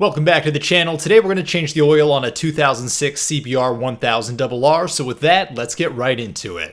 Welcome back to the channel. Today we're going to change the oil on a 2006 CBR1000RR, so with that, let's get right into it.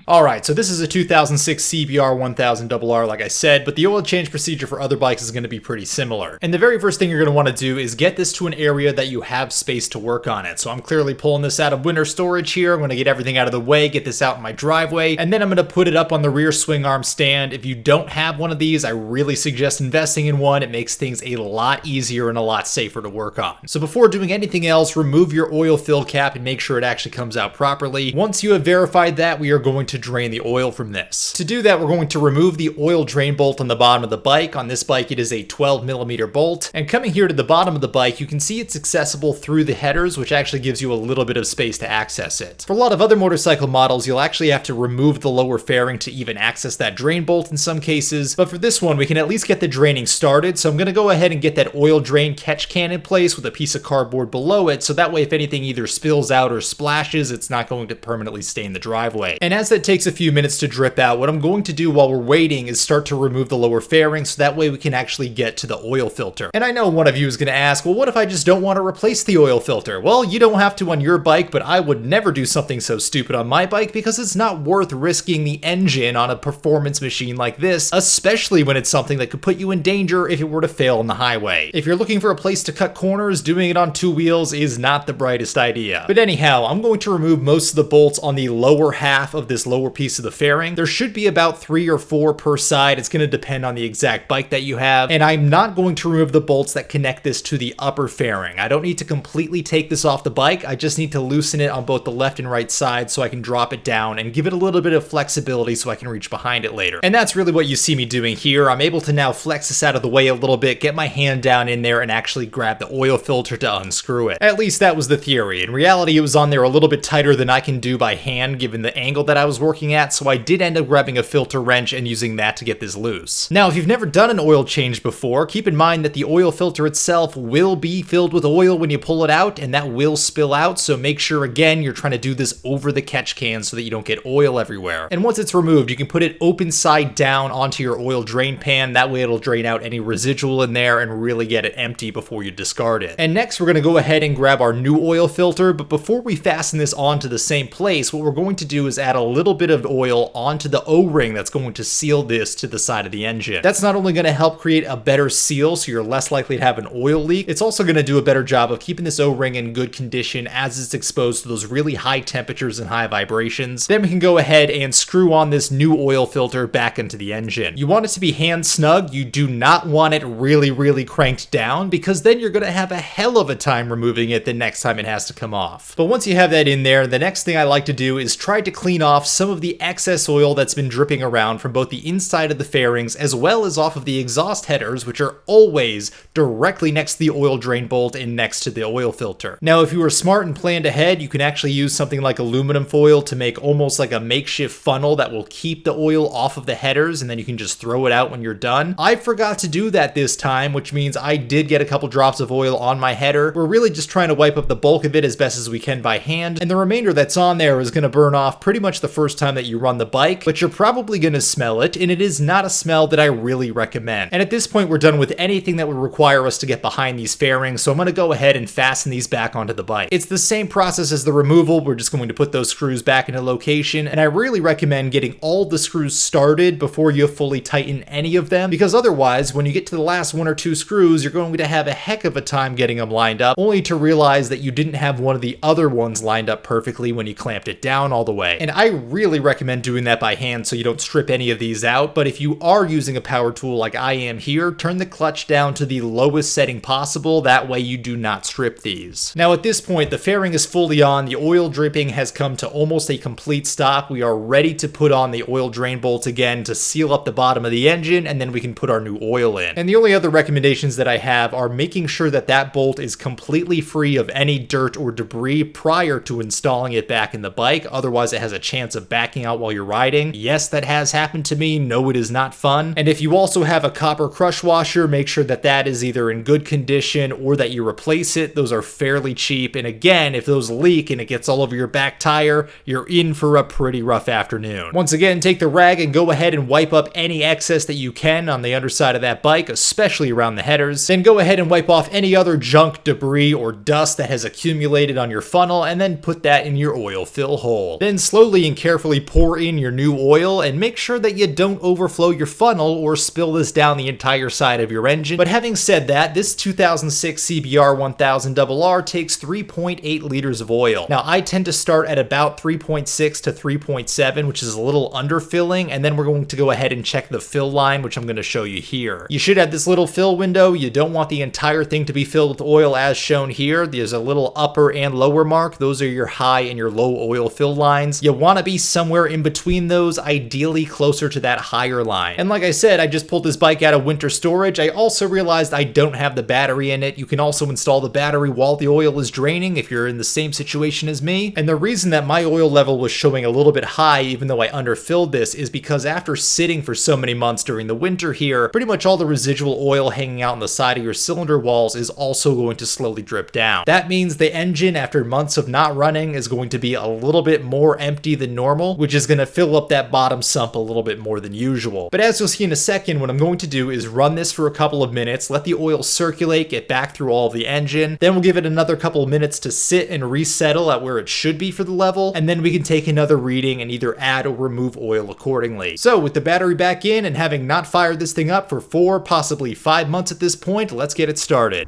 Alright, so this is a 2006 CBR1000RR like I said, but the oil change procedure for other bikes is going to be pretty similar. And the very first thing you're going to want to do is get this to an area that you have space to work on it. So I'm clearly pulling this out of winter storage here. I'm going to get everything out of the way, get this out in my driveway, and then I'm going to put it up on the rear swing arm stand. If you don't have one of these, I really suggest investing in one. It makes things a lot easier and a lot safer to work on. So before doing anything else, remove your oil fill cap and make sure it actually comes out properly. Once you have verified that, we are going to drain the oil from this. To do that, we're going to remove the oil drain bolt on the bottom of the bike. On this bike, it is a 12mm bolt. And coming here to the bottom of the bike, you can see it's accessible through the headers, which actually gives you a little bit of space to access it. For a lot of other motorcycle models, you'll actually have to remove the lower fairing to even access that drain bolt in some cases. But for this one, we can at least get the draining started. So I'm going to go ahead and get that oil drain catch can in place with a piece of cardboard below it. So that way, if anything either spills out or splashes, it's not going to permanently stain the driveway. And as that takes a few minutes to drip out, what I'm going to do while we're waiting is start to remove the lower fairing so that way we can actually get to the oil filter. And I know one of you is going to ask, well, what if I just don't want to replace the oil filter? Well, you don't have to on your bike, but I would never do something so stupid on my bike because it's not worth risking the engine on a performance machine like this, especially when it's something that could put you in danger if it were to fail on the highway. If you're looking for a place to cut corners, doing it on two wheels is not the brightest idea. But anyhow, I'm going to remove most of the bolts on the lower half of this lower piece of the fairing. There should be about 3 or 4 per side. It's going to depend on the exact bike that you have. And I'm not going to remove the bolts that connect this to the upper fairing. I don't need to completely take this off the bike. I just need to loosen it on both the left and right side so I can drop it down and give it a little bit of flexibility so I can reach behind it later. And that's really what you see me doing here. I'm able to now flex this out of the way a little bit, get my hand down in there and actually grab the oil filter to unscrew it. At least that was the theory. In reality, it was on there a little bit tighter than I can do by hand given the angle that I was working at, so I did end up grabbing a filter wrench and using that to get this loose. Now, if you've never done an oil change before, keep in mind that the oil filter itself will be filled with oil when you pull it out, and that will spill out, so make sure, again, you're trying to do this over the catch can so that you don't get oil everywhere. And once it's removed, you can put it open side down onto your oil drain pan. That way it'll drain out any residual in there and really get it empty before you discard it. And next, we're going to go ahead and grab our new oil filter, but before we fasten this onto the same place, what we're going to do is add a little bit of oil onto the O-ring that's going to seal this to the side of the engine. That's not only going to help create a better seal so you're less likely to have an oil leak, it's also going to do a better job of keeping this O-ring in good condition as it's exposed to those really high temperatures and high vibrations. Then we can go ahead and screw on this new oil filter back into the engine. You want it to be hand snug. You do not want it really cranked down because then you're going to have a hell of a time removing it the next time it has to come off. But once you have that in there, the next thing I like to do is try to clean off some of the excess oil that's been dripping around from both the inside of the fairings as well as off of the exhaust headers, which are always directly next to the oil drain bolt and next to the oil filter. Now, if you were smart and planned ahead, you can actually use something like aluminum foil to make almost like a makeshift funnel that will keep the oil off of the headers, and then you can just throw it out when you're done. I forgot to do that this time, which means I did get a couple drops of oil on my header. We're really just trying to wipe up the bulk of it as best as we can by hand, and the remainder that's on there is going to burn off pretty much the first time that you run the bike, but you're probably going to smell it, and it is not a smell that I really recommend. And at this point, we're done with anything that would require us to get behind these fairings, so I'm going to go ahead and fasten these back onto the bike. It's the same process as the removal. We're just going to put those screws back into location, and I really recommend getting all the screws started before you fully tighten any of them, because otherwise, when you get to the last 1 or 2 screws, you're going to have a heck of a time getting them lined up, only to realize that you didn't have one of the other ones lined up perfectly when you clamped it down all the way. And I really recommend doing that by hand so you don't strip any of these out, but if you are using a power tool like I am here, turn the clutch down to the lowest setting possible. That way you do not strip these. Now at this point, the fairing is fully on. The oil dripping has come to almost a complete stop. We are ready to put on the oil drain bolt again to seal up the bottom of the engine, and then we can put our new oil in. And the only other recommendations that I have are making sure that that bolt is completely free of any dirt or debris prior to installing it back in the bike. Otherwise, it has a chance of of backing out while you're riding. Yes, that has happened to me. No, it is not fun. And if you also have a copper crush washer, make sure that that is either in good condition or that you replace it. Those are fairly cheap. And again, if those leak and it gets all over your back tire, you're in for a pretty rough afternoon. Once again, take the rag and go ahead and wipe up any excess that you can on the underside of that bike, especially around the headers. Then go ahead and wipe off any other junk, debris, or dust that has accumulated on your funnel, and then put that in your oil fill hole. Then slowly and carefully pour in your new oil and make sure that you don't overflow your funnel or spill this down the entire side of your engine. But having said that, this 2006 CBR1000RR takes 3.8 liters of oil. Now, I tend to start at about 3.6 to 3.7, which is a little underfilling, and then we're going to go ahead and check the fill line, which I'm going to show you here. You should have this little fill window. You don't want the entire thing to be filled with oil as shown here. There's a little upper and lower mark. Those are your high and your low oil fill lines. You want to be somewhere in between those, ideally closer to that higher line. And like I said, I just pulled this bike out of winter storage. I also realized I don't have the battery in it. You can also install the battery while the oil is draining if you're in the same situation as me. And the reason that my oil level was showing a little bit high, even though I underfilled this, is because after sitting for so many months during the winter here, pretty much all the residual oil hanging out on the side of your cylinder walls is also going to slowly drip down. That means the engine, after months of not running, is going to be a little bit more empty than normal, which is going to fill up that bottom sump a little bit more than usual. But as you'll see in a second, what I'm going to do is run this for a couple of minutes, let the oil circulate, get back through all of the engine, then we'll give it another couple of minutes to sit and resettle at where it should be for the level, and then we can take another reading and either add or remove oil accordingly. So with the battery back in and having not fired this thing up for 4, possibly 5 months at this point, let's get it started.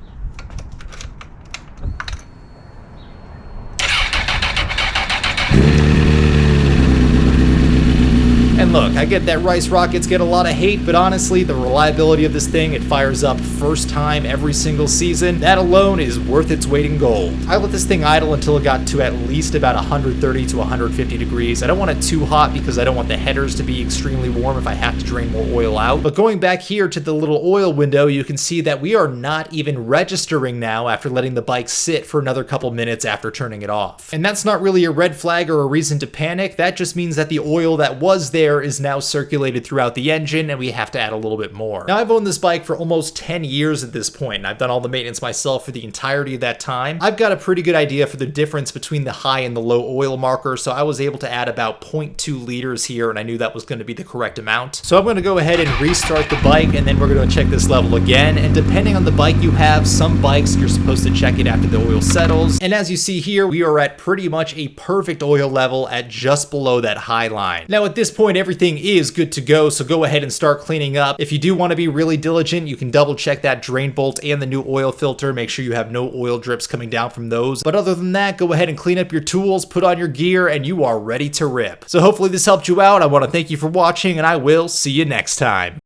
And look, I get that rice rockets get a lot of hate, but honestly, the reliability of this thing, it fires up first time every single season. That alone is worth its weight in gold. I let this thing idle until it got to at least about 130 to 150 degrees. I don't want it too hot because I don't want the headers to be extremely warm if I have to drain more oil out. But going back here to the little oil window, you can see that we are not even registering now after letting the bike sit for another couple minutes after turning it off. And that's not really a red flag or a reason to panic. That just means that the oil that was there is now circulated throughout the engine and we have to add a little bit more. Now, I've owned this bike for almost 10 years at this point, and I've done all the maintenance myself for the entirety of that time. I've got a pretty good idea for the difference between the high and the low oil marker, so I was able to add about 0.2 liters here, and I knew that was going to be the correct amount. So I'm going to go ahead and restart the bike, and then we're going to check this level again. And depending on the bike you have, some bikes you're supposed to check it after the oil settles. And as you see here, we are at pretty much a perfect oil level at just below that high line. Now at this point, everything is good to go, so go ahead and start cleaning up. If you do want to be really diligent, you can double check that drain bolt and the new oil filter. Make sure you have no oil drips coming down from those. But other than that, go ahead and clean up your tools, put on your gear, and you are ready to rip. So hopefully this helped you out. I want to thank you for watching, and I will see you next time.